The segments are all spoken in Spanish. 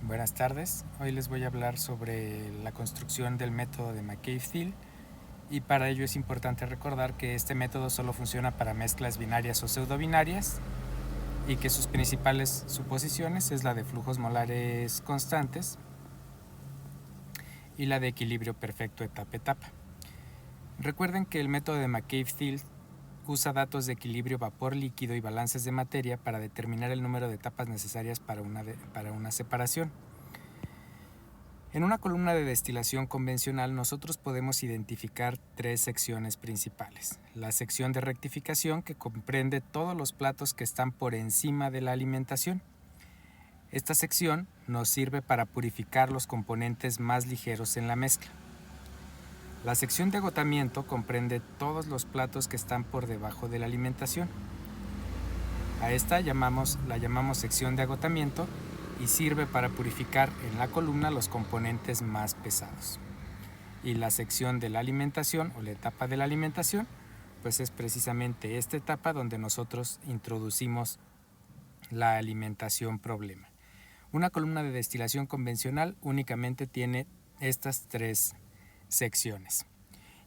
Buenas tardes, hoy les voy a hablar sobre la construcción del método de McCabe-Thiele y para ello es importante recordar que este método solo funciona para mezclas binarias o pseudobinarias y que sus principales suposiciones es la de flujos molares constantes y la de equilibrio perfecto etapa-etapa. Recuerden que el método de McCabe-Thiele usa datos de equilibrio vapor-líquido y balances de materia para determinar el número de etapas necesarias para una separación. En una columna de destilación convencional nosotros podemos identificar tres secciones principales. La sección de rectificación, que comprende todos los platos que están por encima de la alimentación. Esta sección nos sirve para purificar los componentes más ligeros en la mezcla. La sección de agotamiento comprende todos los platos que están por debajo de la alimentación. A esta la llamamos sección de agotamiento y sirve para purificar en la columna los componentes más pesados. Y la sección de la alimentación o la etapa de la alimentación, pues es precisamente esta etapa donde nosotros introducimos la alimentación problema. Una columna de destilación convencional únicamente tiene estas tres secciones.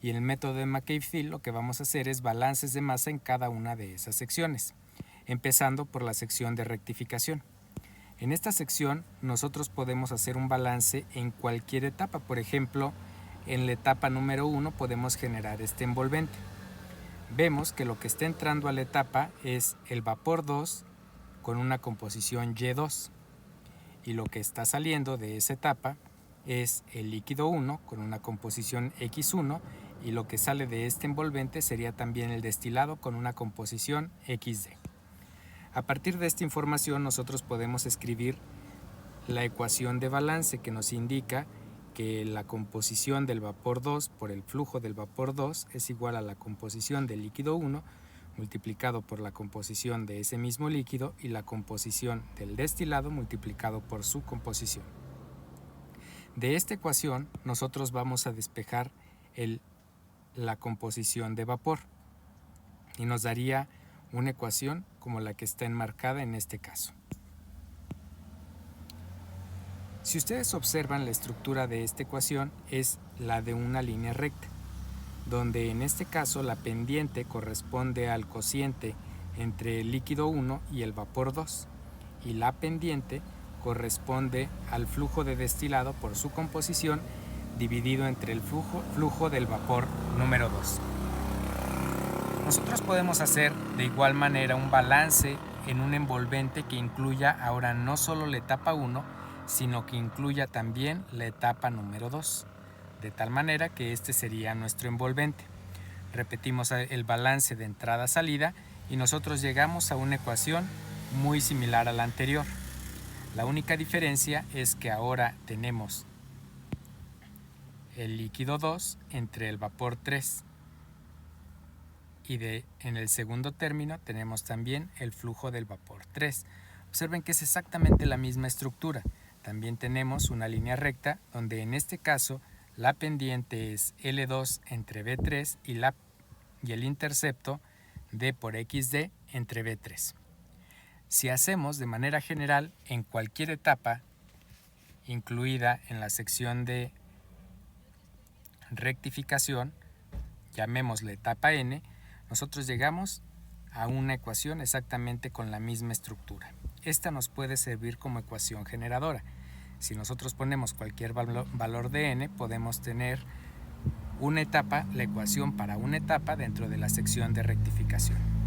Y en el método de McCabe-Thiele lo que vamos a hacer es balances de masa en cada una de esas secciones, empezando por la sección de rectificación. En esta sección nosotros podemos hacer un balance en cualquier etapa. Por ejemplo, en la etapa número 1 podemos generar este envolvente. Vemos que lo que está entrando a la etapa es el vapor 2 con una composición Y2 y lo que está saliendo de esa etapa es el líquido 1 con una composición X1 y lo que sale de este envolvente sería también el destilado con una composición XD. A partir de esta información nosotros podemos escribir la ecuación de balance que nos indica que la composición del vapor 2 por el flujo del vapor 2 es igual a la composición del líquido 1 multiplicado por la composición de ese mismo líquido y la composición del destilado multiplicado por su composición. De esta ecuación nosotros vamos a despejar la composición de vapor y nos daría una ecuación como la que está enmarcada en este caso. Si ustedes observan, la estructura de esta ecuación es la de una línea recta, donde en este caso la pendiente corresponde al cociente entre el líquido 1 y el vapor 2 y la pendiente corresponde al flujo de destilado por su composición dividido entre el flujo del vapor número 2. Nosotros podemos hacer de igual manera un balance en un envolvente que incluya ahora no solo la etapa 1, sino que incluya también la etapa número 2, de tal manera que este sería nuestro envolvente. Repetimos el balance de entrada-salida y nosotros llegamos a una ecuación muy similar a la anterior. La única diferencia es que ahora tenemos el líquido 2 entre el vapor 3 y en el segundo término tenemos también el flujo del vapor 3. Observen que es exactamente la misma estructura. También tenemos una línea recta donde en este caso la pendiente es L2 entre V3 y el intercepto D por XD entre V3. Si hacemos de manera general en cualquier etapa incluida en la sección de rectificación, llamémosle etapa N, nosotros llegamos a una ecuación exactamente con la misma estructura. Esta nos puede servir como ecuación generadora. Si nosotros ponemos cualquier valor de n, podemos tener una etapa, la ecuación para una etapa dentro de la sección de rectificación.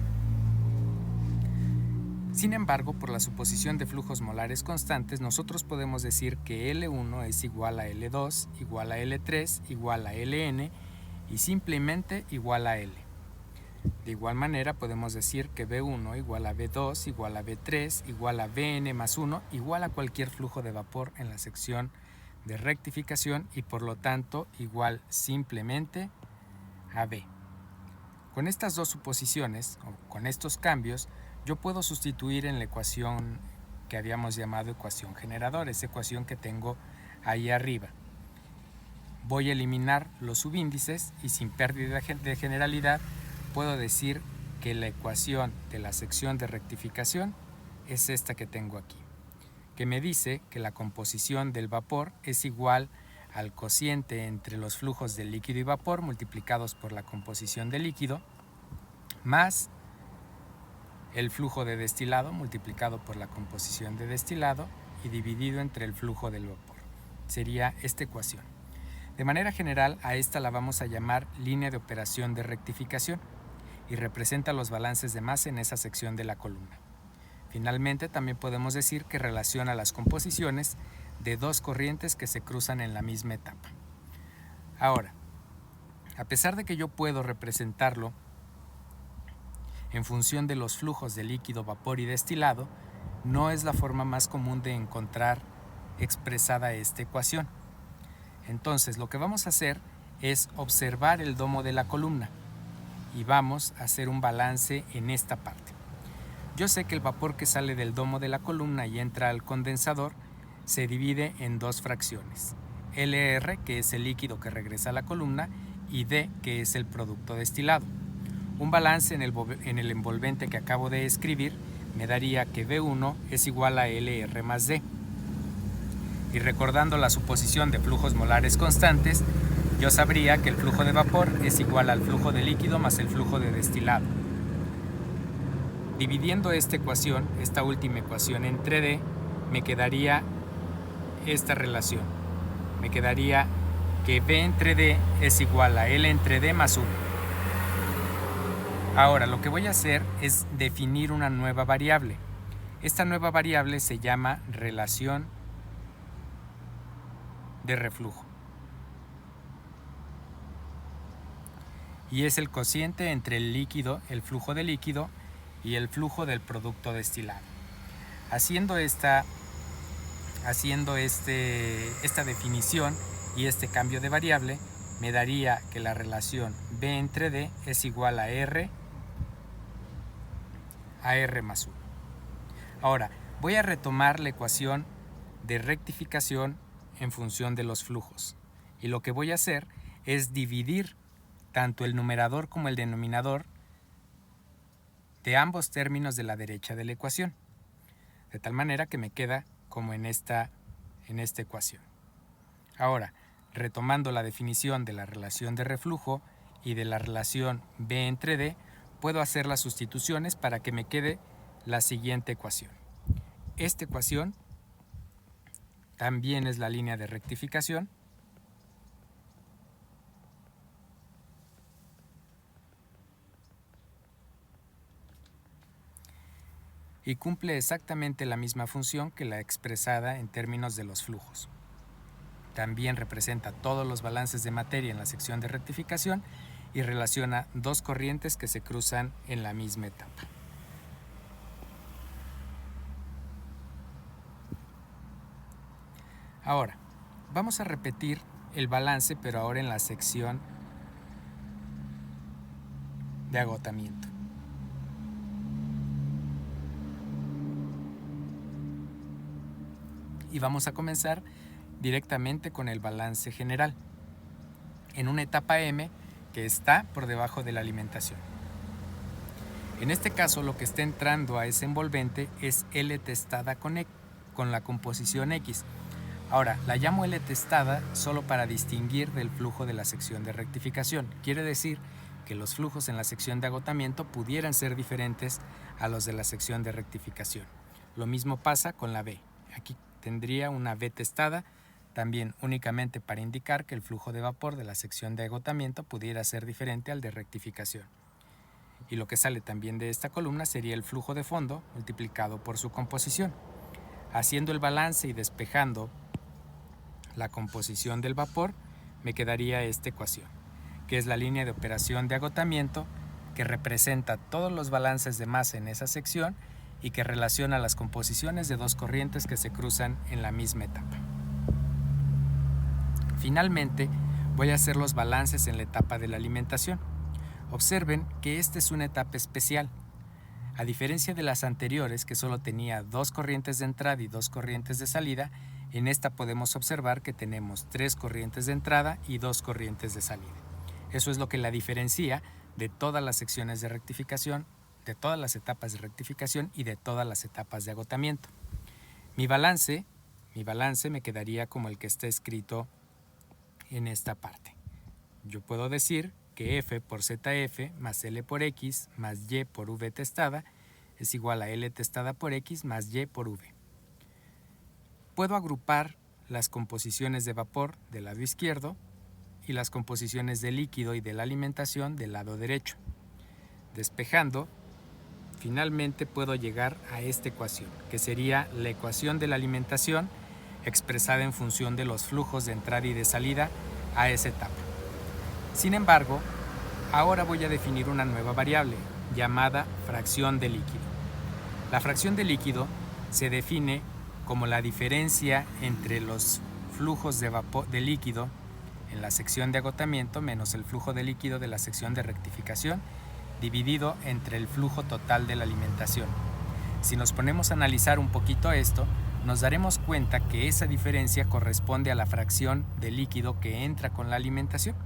Sin embargo, por la suposición de flujos molares constantes, nosotros podemos decir que L1 es igual a L2, igual a L3, igual a Ln y simplemente igual a L. De igual manera podemos decir que V1 igual a V2 igual a V3 igual a Vn más 1 igual a cualquier flujo de vapor en la sección de rectificación y por lo tanto igual simplemente a V. Con estas dos suposiciones o con estos cambios yo puedo sustituir en la ecuación que habíamos llamado ecuación generadora, esa ecuación que tengo ahí arriba. Voy a eliminar los subíndices y sin pérdida de generalidad puedo decir que la ecuación de la sección de rectificación es esta que tengo aquí, que me dice que la composición del vapor es igual al cociente entre los flujos de líquido y vapor multiplicados por la composición del líquido más el flujo de destilado multiplicado por la composición de destilado y dividido entre el flujo del vapor. Sería esta ecuación. De manera general, a esta la vamos a llamar línea de operación de rectificación y representa los balances de masa en esa sección de la columna. Finalmente, también podemos decir que relaciona las composiciones de dos corrientes que se cruzan en la misma etapa. Ahora, a pesar de que yo puedo representarlo en función de los flujos de líquido, vapor y destilado, no es la forma más común de encontrar expresada esta ecuación. Entonces, lo que vamos a hacer es observar el domo de la columna y vamos a hacer un balance en esta parte. Yo sé que el vapor que sale del domo de la columna y entra al condensador se divide en dos fracciones, LR, que es el líquido que regresa a la columna, y D, que es el producto destilado. Un balance en el envolvente que acabo de escribir me daría que V1 es igual a LR más D. Y recordando la suposición de flujos molares constantes, yo sabría que el flujo de vapor es igual al flujo de líquido más el flujo de destilado. Dividiendo esta ecuación, esta última ecuación entre D, me quedaría esta relación. Me quedaría que V entre D es igual a L entre D más 1. Ahora, lo que voy a hacer es definir una nueva variable. Esta nueva variable se llama relación de reflujo. Y es el cociente entre el líquido, el flujo de líquido, y el flujo del producto destilado. Haciendo esta definición y este cambio de variable, me daría que la relación B entre D es igual a R más 1. Ahora, voy a retomar la ecuación de rectificación en función de los flujos. Y lo que voy a hacer es dividir tanto el numerador como el denominador de ambos términos de la derecha de la ecuación, de tal manera que me queda como en esta ecuación. Ahora, retomando la definición de la relación de reflujo y de la relación B entre D, puedo hacer las sustituciones para que me quede la siguiente ecuación. Esta ecuación también es la línea de rectificación y cumple exactamente la misma función que la expresada en términos de los flujos. También representa todos los balances de materia en la sección de rectificación y relaciona dos corrientes que se cruzan en la misma etapa. Ahora, vamos a repetir el balance, pero ahora en la sección de agotamiento. Y vamos a comenzar directamente con el balance general, en una etapa M que está por debajo de la alimentación. En este caso, lo que está entrando a ese envolvente es L testada con la composición X. Ahora, la llamo L testada solo para distinguir del flujo de la sección de rectificación. Quiere decir que los flujos en la sección de agotamiento pudieran ser diferentes a los de la sección de rectificación. Lo mismo pasa con la B. Aquí tendría una V testada, también únicamente para indicar que el flujo de vapor de la sección de agotamiento pudiera ser diferente al de rectificación. Y lo que sale también de esta columna sería el flujo de fondo multiplicado por su composición. Haciendo el balance y despejando la composición del vapor, me quedaría esta ecuación, que es la línea de operación de agotamiento que representa todos los balances de masa en esa sección y que relaciona las composiciones de dos corrientes que se cruzan en la misma etapa. Finalmente, voy a hacer los balances en la etapa de la alimentación. Observen que esta es una etapa especial. A diferencia de las anteriores, que solo tenía dos corrientes de entrada y dos corrientes de salida, en esta podemos observar que tenemos tres corrientes de entrada y dos corrientes de salida. Eso es lo que la diferencia de todas las secciones de rectificación, de todas las etapas de rectificación y de todas las etapas de agotamiento. Mi balance me quedaría como el que está escrito en esta parte. Yo puedo decir que F por ZF más L por X más Y por V testada es igual a L testada por X más Y por V. Puedo agrupar las composiciones de vapor del lado izquierdo y las composiciones de líquido y de la alimentación del lado derecho. Despejando, finalmente puedo llegar a esta ecuación, que sería la ecuación de la alimentación expresada en función de los flujos de entrada y de salida a esa etapa. Sin embargo, ahora voy a definir una nueva variable llamada fracción de líquido. La fracción de líquido se define como la diferencia entre los flujos de líquido en la sección de agotamiento menos el flujo de líquido de la sección de rectificación dividido entre el flujo total de la alimentación. Si nos ponemos a analizar un poquito esto, nos daremos cuenta que esa diferencia corresponde a la fracción de líquido que entra con la alimentación.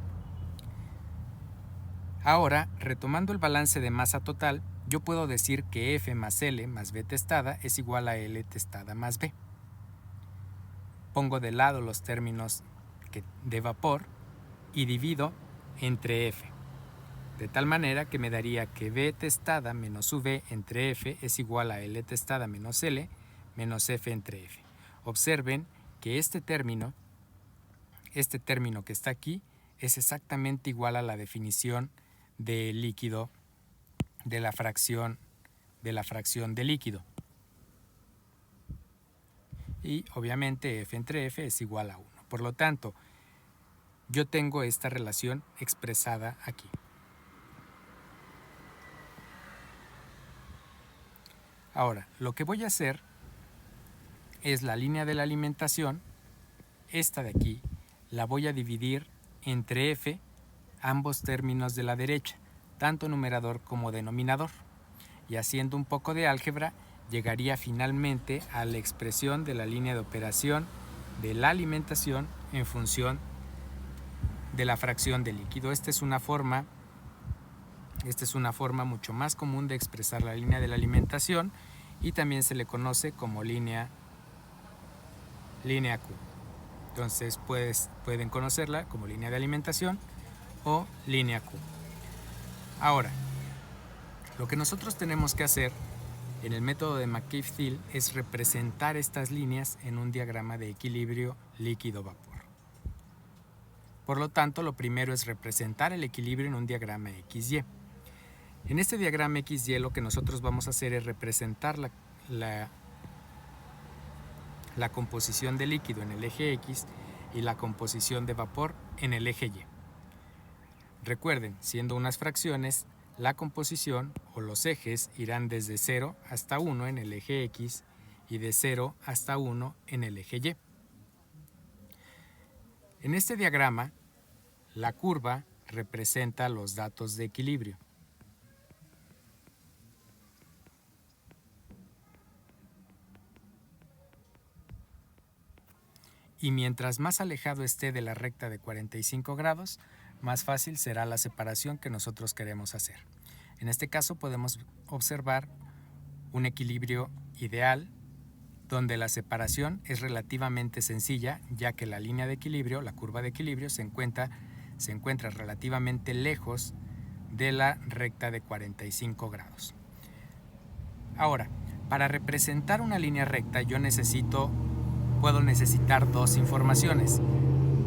Ahora, retomando el balance de masa total, yo puedo decir que F más L más V testada es igual a L testada más V. Pongo de lado los términos de vapor y divido entre F, de tal manera que me daría que V testada menos V entre F es igual a L testada menos L menos F entre F. Observen que este término que está aquí es exactamente igual a la definición de líquido de la fracción de líquido. Y obviamente F entre F es igual a 1. Por lo tanto, yo tengo esta relación expresada aquí. Ahora, lo que voy a hacer es la línea de la alimentación, esta de aquí, la voy a dividir entre F, ambos términos de la derecha, tanto numerador como denominador. Y haciendo un poco de álgebra, llegaría finalmente a la expresión de la línea de operación de la alimentación en función de la fracción de líquido. Esta es una forma mucho más común de expresar la línea de la alimentación y también se le conoce como línea Q. Entonces pueden conocerla como línea de alimentación o línea Q. Ahora, lo que nosotros tenemos que hacer en el método de McCabe-Thiele es representar estas líneas en un diagrama de equilibrio líquido-vapor. Por lo tanto, lo primero es representar el equilibrio en un diagrama XY. En este diagrama XY lo que nosotros vamos a hacer es representar la composición de líquido en el eje X y la composición de vapor en el eje Y. Recuerden, siendo unas fracciones, la composición o los ejes irán desde 0 hasta 1 en el eje X y de 0 hasta 1 en el eje Y. En este diagrama, la curva representa los datos de equilibrio. Y mientras más alejado esté de la recta de 45 grados, más fácil será la separación que nosotros queremos hacer. En este caso podemos observar un equilibrio ideal donde la separación es relativamente sencilla, ya que la línea de equilibrio, la curva de equilibrio, se encuentra relativamente lejos de la recta de 45 grados. Ahora, para representar una línea recta puedo necesitar dos informaciones,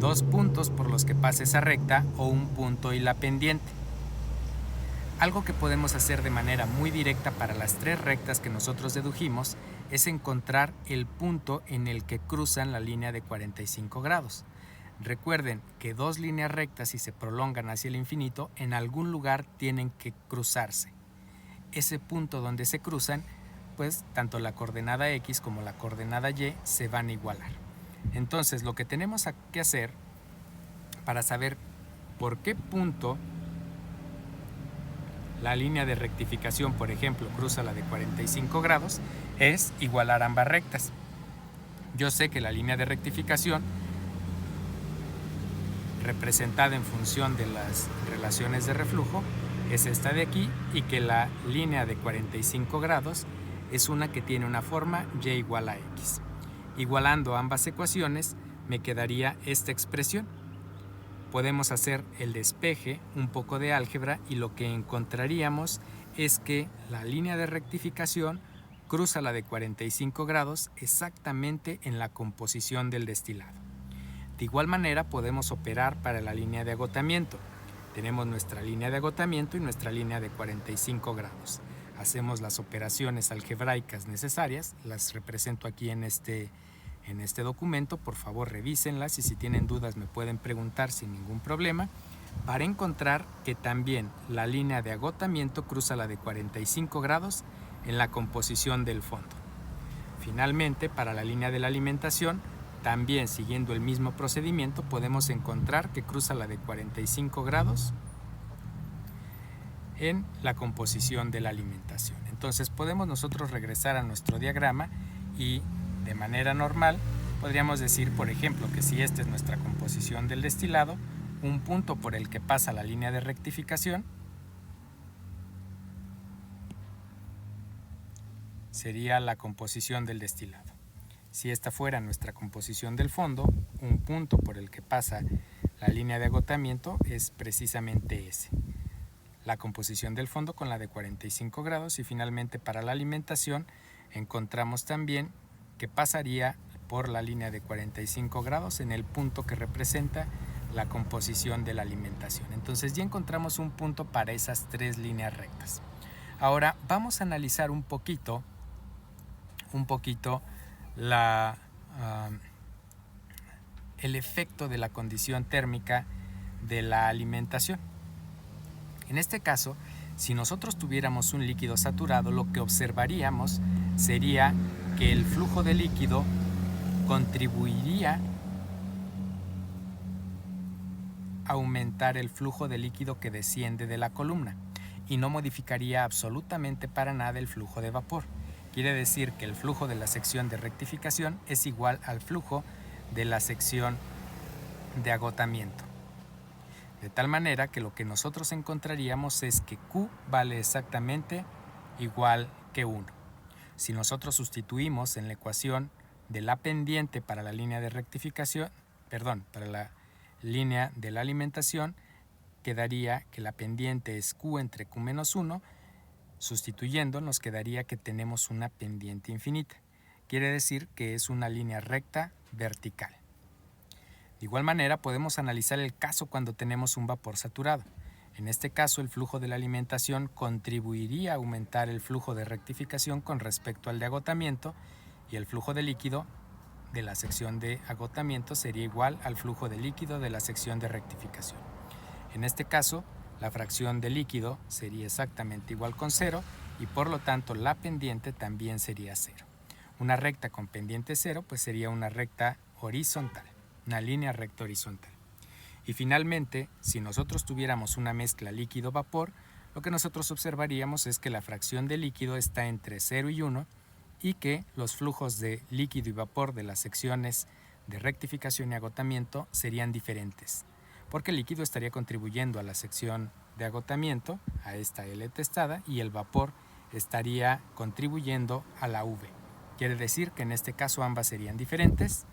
dos puntos por los que pase esa recta o un punto y la pendiente. Algo que podemos hacer de manera muy directa para las tres rectas que nosotros dedujimos es encontrar el punto en el que cruzan la línea de 45 grados. Recuerden que dos líneas rectas, si se prolongan hacia el infinito, en algún lugar tienen que cruzarse. Ese punto donde se cruzan, pues tanto la coordenada X como la coordenada Y se van a igualar. Entonces, lo que tenemos que hacer para saber por qué punto la línea de rectificación, por ejemplo, cruza la de 45 grados, es igualar ambas rectas. Yo sé que la línea de rectificación, representada en función de las relaciones de reflujo, es esta de aquí, y que la línea de 45 grados es una que tiene una forma y igual a x. Igualando ambas ecuaciones, me quedaría esta expresión. Podemos hacer el despeje, un poco de álgebra, y lo que encontraríamos es que la línea de rectificación cruza la de 45 grados exactamente en la composición del destilado. De igual manera podemos operar para la línea de agotamiento. Tenemos nuestra línea de agotamiento y nuestra línea de 45 grados. Hacemos las operaciones algebraicas necesarias, las represento aquí en este documento. Por favor, revísenlas y si tienen dudas me pueden preguntar sin ningún problema, para encontrar que también la línea de agotamiento cruza la de 45 grados en la composición del fondo. Finalmente, para la línea de la alimentación, también siguiendo el mismo procedimiento, podemos encontrar que cruza la de 45 grados en la composición de la alimentación. Entonces podemos nosotros regresar a nuestro diagrama y de manera normal podríamos decir, por ejemplo, que si esta es nuestra composición del destilado, un punto por el que pasa la línea de rectificación sería la composición del destilado. Si esta fuera nuestra composición del fondo, un punto por el que pasa la línea de agotamiento es precisamente ese. La composición del fondo con la de 45 grados y finalmente para la alimentación encontramos también que pasaría por la línea de 45 grados en el punto que representa la composición de la alimentación. Entonces ya encontramos un punto para esas tres líneas rectas. Ahora vamos a analizar un poquito el efecto de la condición térmica de la alimentación. En este caso, si nosotros tuviéramos un líquido saturado, lo que observaríamos sería que el flujo de líquido contribuiría a aumentar el flujo de líquido que desciende de la columna y no modificaría absolutamente para nada el flujo de vapor. Quiere decir que el flujo de la sección de rectificación es igual al flujo de la sección de agotamiento. De tal manera que lo que nosotros encontraríamos es que Q vale exactamente igual que 1. Si nosotros sustituimos en la ecuación de la pendiente para la línea de rectificación, para la línea de la alimentación, quedaría que la pendiente es Q entre Q menos 1. Sustituyendo nos quedaría que tenemos una pendiente infinita. Quiere decir que es una línea recta vertical. De igual manera podemos analizar el caso cuando tenemos un vapor saturado. En este caso el flujo de la alimentación contribuiría a aumentar el flujo de rectificación con respecto al de agotamiento y el flujo de líquido de la sección de agotamiento sería igual al flujo de líquido de la sección de rectificación. En este caso la fracción de líquido sería exactamente igual con 0 y por lo tanto la pendiente también sería 0. Una recta con pendiente 0 pues sería una recta horizontal, una línea recta horizontal. Y finalmente, si nosotros tuviéramos una mezcla líquido-vapor, lo que nosotros observaríamos es que la fracción de líquido está entre 0 y 1 y que los flujos de líquido y vapor de las secciones de rectificación y agotamiento serían diferentes, porque el líquido estaría contribuyendo a la sección de agotamiento, a esta L testada, y el vapor estaría contribuyendo a la V. Quiere decir que en este caso ambas serían diferentes.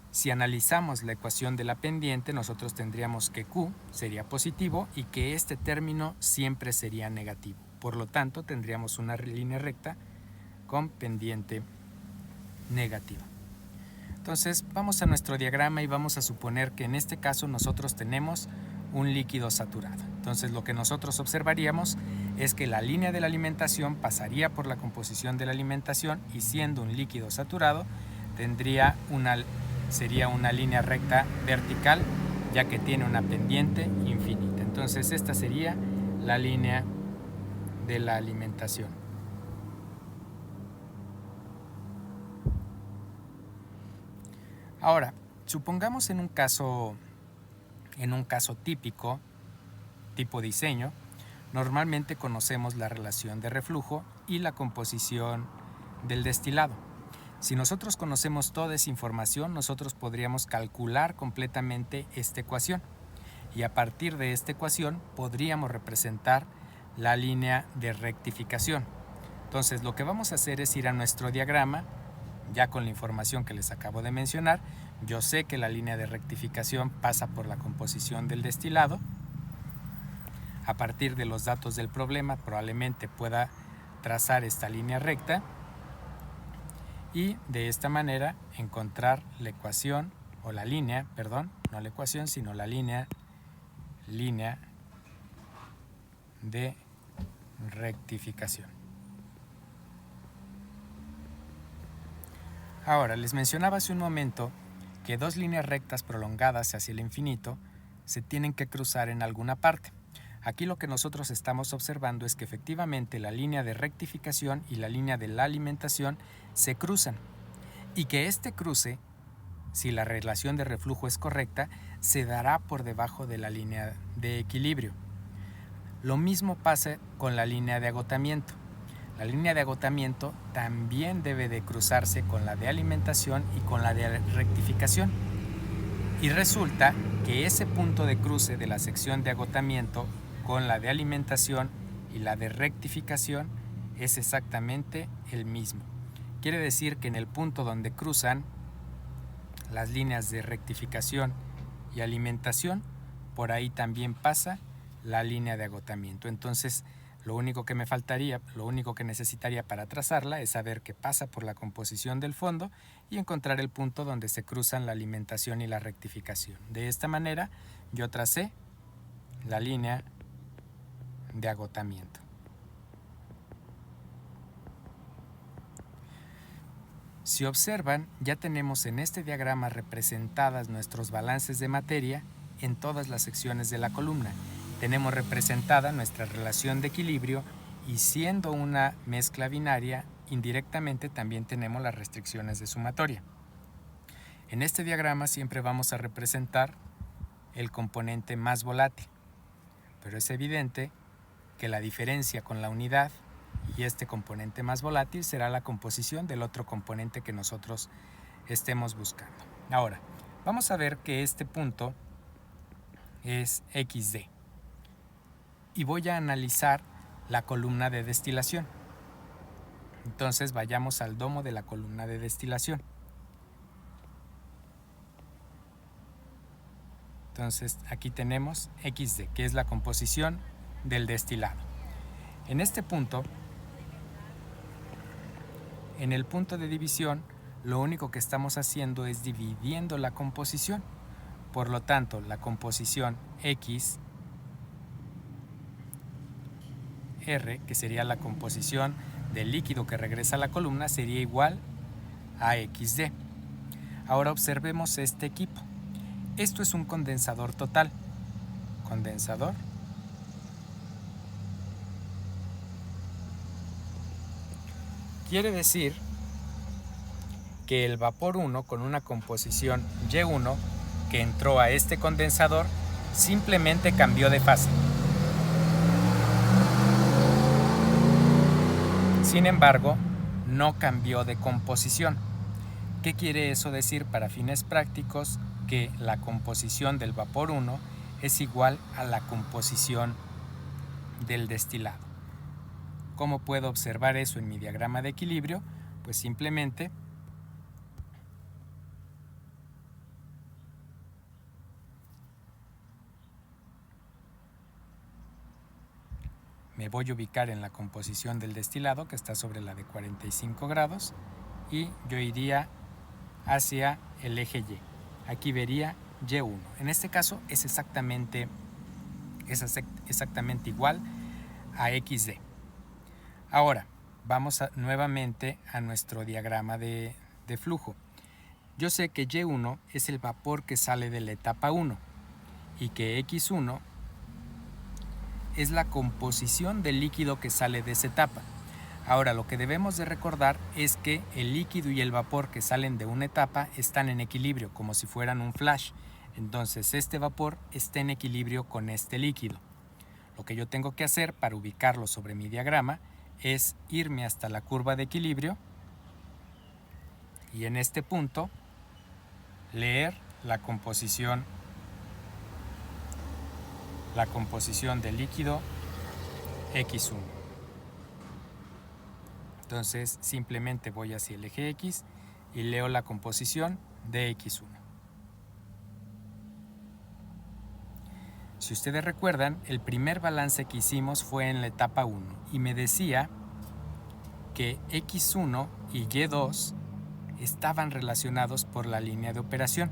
Si analizamos la ecuación de la pendiente, nosotros tendríamos que Q sería positivo y que este término siempre sería negativo. Por lo tanto, tendríamos una línea recta con pendiente negativa. Entonces, vamos a nuestro diagrama y vamos a suponer que en este caso nosotros tenemos un líquido saturado. Entonces, lo que nosotros observaríamos es que la línea de la alimentación pasaría por la composición de la alimentación y siendo un líquido saturado, sería una línea recta vertical, ya que tiene una pendiente infinita. Entonces, esta sería la línea de la alimentación. Ahora, supongamos en un caso típico, tipo diseño, normalmente conocemos la relación de reflujo y la composición del destilado. Si nosotros conocemos toda esa información, nosotros podríamos calcular completamente esta ecuación y a partir de esta ecuación podríamos representar la línea de rectificación. Entonces, lo que vamos a hacer es ir a nuestro diagrama, Ya con la información que les acabo de mencionar, yo sé que la línea de rectificación pasa por la composición del destilado. A partir de los datos del problema, probablemente pueda trazar esta línea recta y de esta manera encontrar la ecuación o la línea, perdón, no la ecuación, sino la línea de rectificación. Ahora, les mencionaba hace un momento que dos líneas rectas prolongadas hacia el infinito se tienen que cruzar en alguna parte. Aquí lo que nosotros estamos observando es que efectivamente la línea de rectificación y la línea de la alimentación se cruzan y que este cruce, si la relación de reflujo es correcta, se dará por debajo de la línea de equilibrio. Lo mismo pasa con la línea de agotamiento. La línea de agotamiento también debe de cruzarse con la de alimentación y con la de rectificación. Y resulta que ese punto de cruce de la sección de agotamiento con la de alimentación y la de rectificación es exactamente el mismo. Quiere decir que en el punto donde cruzan las líneas de rectificación y alimentación, por ahí también pasa la línea de agotamiento. Entonces, lo único que me faltaría, lo único que necesitaría para trazarla es saber que pasa por la composición del fondo y encontrar el punto donde se cruzan la alimentación y la rectificación. De esta manera, yo tracé la línea de agotamiento. Si observan, ya tenemos en este diagrama representadas nuestros balances de materia en todas las secciones de la columna. Tenemos representada nuestra relación de equilibrio y siendo una mezcla binaria, indirectamente también tenemos las restricciones de sumatoria. En este diagrama siempre vamos a representar el componente más volátil, pero es evidente que la diferencia con la unidad y este componente más volátil será la composición del otro componente que nosotros estemos buscando. Ahora, vamos a ver que este punto es XD y voy a analizar la columna de destilación. Entonces vayamos al domo de la columna de destilación. Entonces aquí tenemos XD, que es la composición del destilado. En este punto, en el punto de división, lo único que estamos haciendo es dividiendo la composición. Por lo tanto, la composición X R, que sería la composición del líquido que regresa a la columna, sería igual a XD. Ahora observemos este equipo. Esto es un condensador total. Condensador. Quiere decir que el vapor 1 con una composición Y1 que entró a este condensador simplemente cambió de fase. Sin embargo, no cambió de composición. ¿Qué quiere eso decir para fines prácticos? Que la composición del vapor 1 es igual a la composición del destilado. ¿Cómo puedo observar eso en mi diagrama de equilibrio? Pues simplemente me voy a ubicar en la composición del destilado, que está sobre la de 45 grados, y yo iría hacia el eje Y. Aquí vería Y1. En este caso es exactamente igual a XD. Ahora, vamos nuevamente a nuestro diagrama de flujo. Yo sé que Y1 es el vapor que sale de la etapa 1 y que X1 es la composición del líquido que sale de esa etapa. Ahora, lo que debemos de recordar es que el líquido y el vapor que salen de una etapa están en equilibrio, como si fueran un flash. Entonces, este vapor está en equilibrio con este líquido. Lo que yo tengo que hacer para ubicarlo sobre mi diagrama es irme hasta la curva de equilibrio y en este punto leer la composición del líquido X1. Entonces simplemente voy hacia el eje X y leo la composición de X1. Si ustedes recuerdan, el primer balance que hicimos fue en la etapa 1 y me decía que X1 y Y2 estaban relacionados por la línea de operación.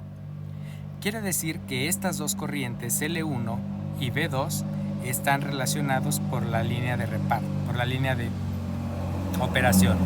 Quiere decir que estas dos corrientes L1 y B2 están relacionados por la línea de reparto, por la línea de operación.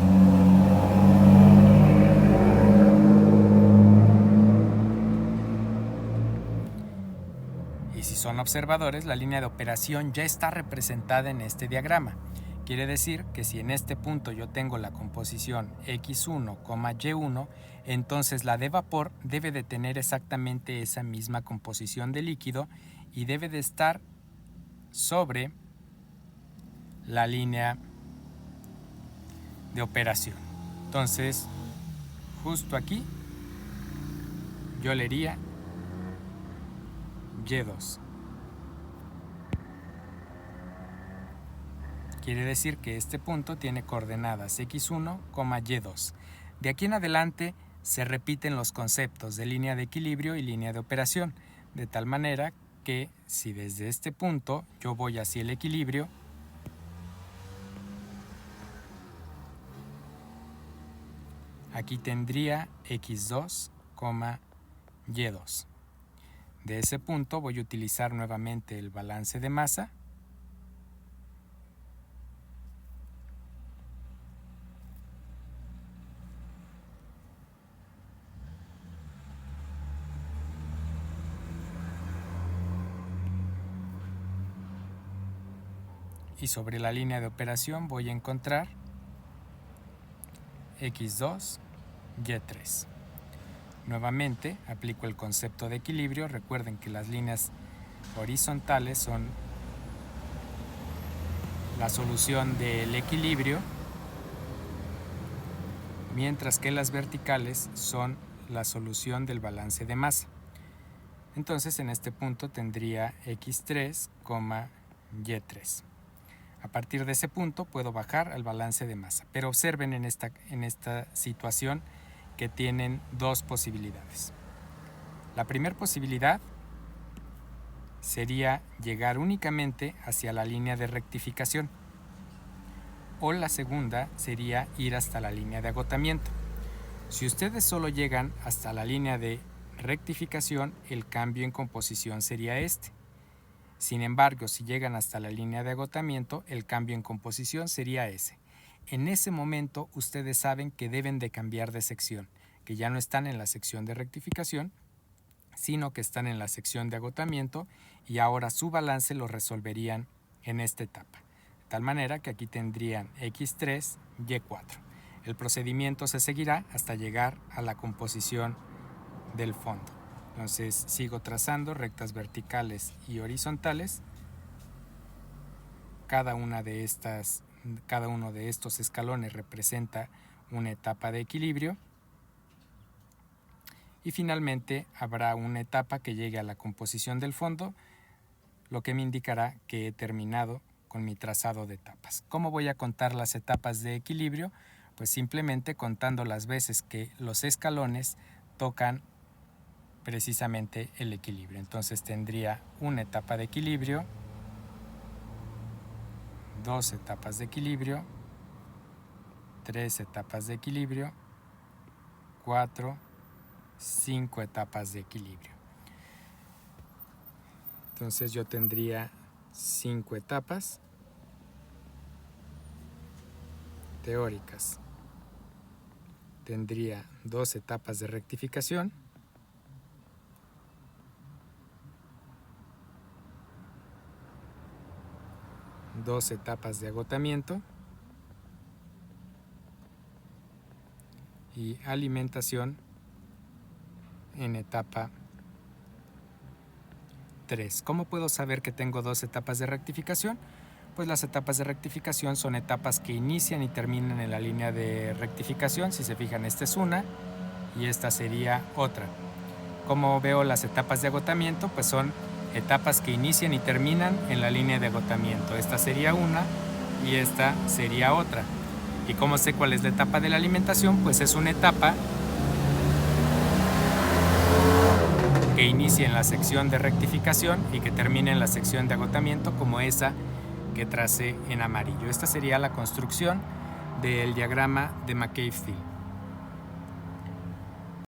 Y si son observadores, la línea de operación ya está representada en este diagrama. Quiere decir que si en este punto yo tengo la composición X1, Y1, entonces la de vapor debe de tener exactamente esa misma composición de líquido y debe de estar sobre la línea de operación. Entonces, justo aquí yo leería Y2. Quiere decir que este punto tiene coordenadas X1, Y2. De aquí en adelante se repiten los conceptos de línea de equilibrio y línea de operación, de tal manera que si desde este punto yo voy hacia el equilibrio, aquí tendría X2, Y2. De ese punto voy a utilizar nuevamente el balance de masa. Y sobre la línea de operación voy a encontrar X2, Y3. Nuevamente aplico el concepto de equilibrio. Recuerden que las líneas horizontales son la solución del equilibrio, mientras que las verticales son la solución del balance de masa. Entonces en este punto tendría X3, Y3. A partir de ese punto puedo bajar al balance de masa, pero observen en esta situación que tienen dos posibilidades. La primera posibilidad sería llegar únicamente hacia la línea de rectificación, o la segunda sería ir hasta la línea de agotamiento. Si ustedes solo llegan hasta la línea de rectificación, el cambio en composición sería este. Sin embargo, si llegan hasta la línea de agotamiento, el cambio en composición sería ese. En ese momento, ustedes saben que deben de cambiar de sección, que ya no están en la sección de rectificación, sino que están en la sección de agotamiento y ahora su balance lo resolverían en esta etapa. De tal manera que aquí tendrían X3, Y4. El procedimiento se seguirá hasta llegar a la composición del fondo. Entonces sigo trazando rectas verticales y horizontales. Cada uno de estos escalones representa una etapa de equilibrio. Y finalmente habrá una etapa que llegue a la composición del fondo, lo que me indicará que he terminado con mi trazado de etapas. ¿Cómo voy a contar las etapas de equilibrio? Pues simplemente contando las veces que los escalones tocan precisamente el equilibrio. Entonces tendría una etapa de equilibrio, dos etapas de equilibrio, tres etapas de equilibrio, 4, 5 etapas de equilibrio. Entonces yo tendría 5 etapas teóricas. Tendría 2 etapas de rectificación, dos etapas de agotamiento y alimentación en etapa 3. ¿Cómo puedo saber que tengo 2 etapas de rectificación? Pues las etapas de rectificación son etapas que inician y terminan en la línea de rectificación. Si se fijan, esta es una y esta sería otra. ¿Cómo veo las etapas de agotamiento? Pues son etapas que inician y terminan en la línea de agotamiento. Esta sería una y esta sería otra. ¿Y cómo sé cuál es la etapa de la alimentación? Pues es una etapa inicie en la sección de rectificación y que termine en la sección de agotamiento, como esa que tracé en amarillo. Esta sería la construcción del diagrama de McCabe-Thiele.